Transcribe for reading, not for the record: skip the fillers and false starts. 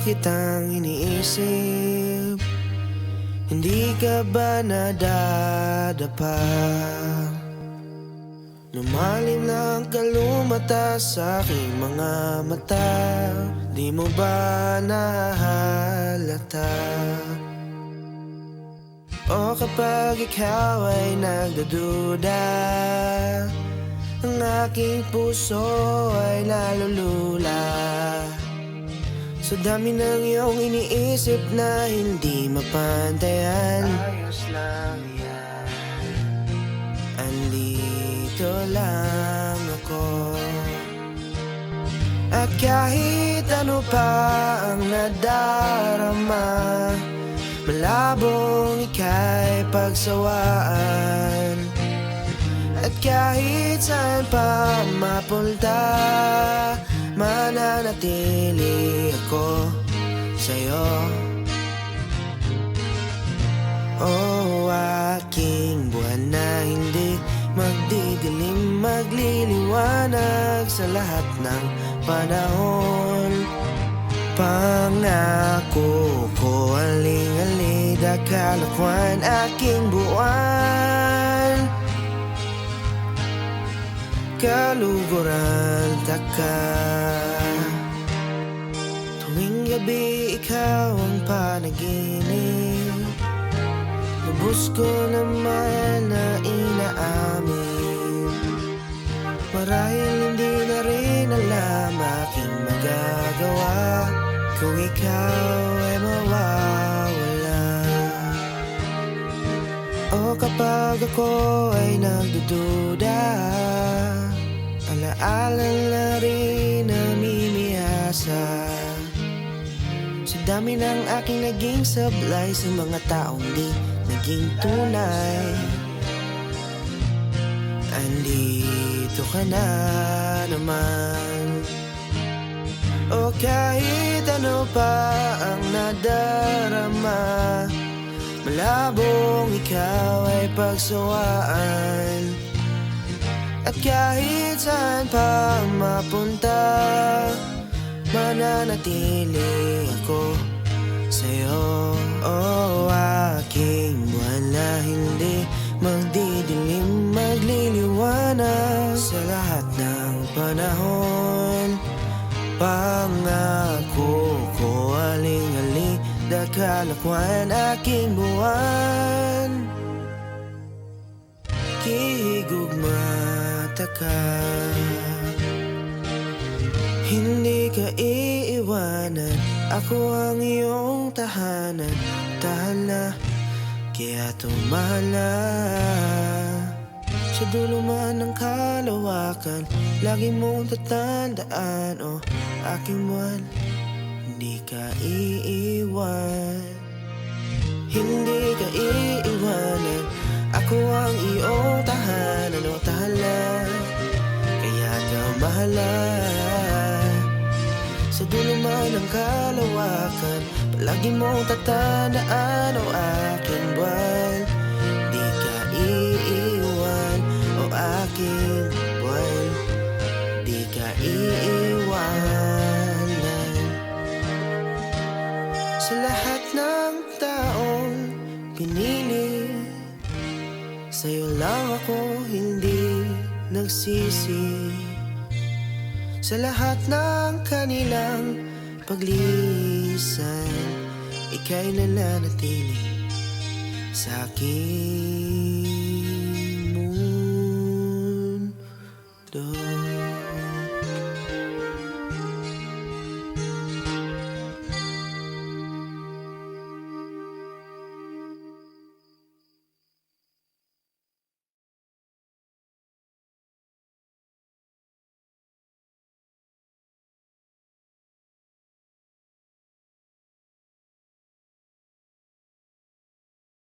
kitang iniisip. Hindi ka ba nadadapa? Lumalim na ang kalumata sa aking mga mata. Di mo ba nahalata? O kapag ikaw ay nagdududa, ang aking puso ay nalulula sa dami ng iyong iniisip na hindi mapantayan. Ayos lang yan, andito lang ako. At kahit ano pa ang nadarama, malabong ika'y pagsawaan. At kahit saan pa mapunta, mananatili ako sa'yo. Oh, aking buwan na hindi magdidilim, magliliwanag sa lahat ng panahon. Pangako ko, aling-alid, kalakwan, aking buwan. Kaluguran taka. Tuwing gabi ikaw ang panaginip, lubos ko naman na inaamin. Marahil hindi na rin alam aking magagawa kung ikaw ay mawawala. O kapag ako ay nagdududa, alaala na rin namimiyasa sa dami ng aking naging sablay sa mga taong di naging tunay. Andito ka na naman. O kahit ano pa ang nadarama, malabong ikaw ay pagsawaan. At kahit saan pa mapunta, mananatili ako sa'yo. Oh, aking buwan na hindi magdidilim, magliliwanag sa lahat ng panahon. Pangako ko, aling-aling, kalakwan, aking buwan. Kihigugma ka, hindi ka iiwanan, ako ang iyong tahanan. Tahala, kaya tumala sa dulo man ng kalawakan. Lagi mong tatandaan, oh, aking buwan, hindi ka iiwan. Hindi ka iiwanan, ako ang iyong tahanan, o tahala, kaya mahala sa dulo man ng kalawakan. Palagi mong tatandaan, o aking buwan, di ka iiwan. O aking buwan, di ka iiwanan. Sa lahat ng taong pinili, sa'yo lang ako hindi nagsisi. Sa lahat ng kanilang paglisan, ika'y nananatili sa aking mundo.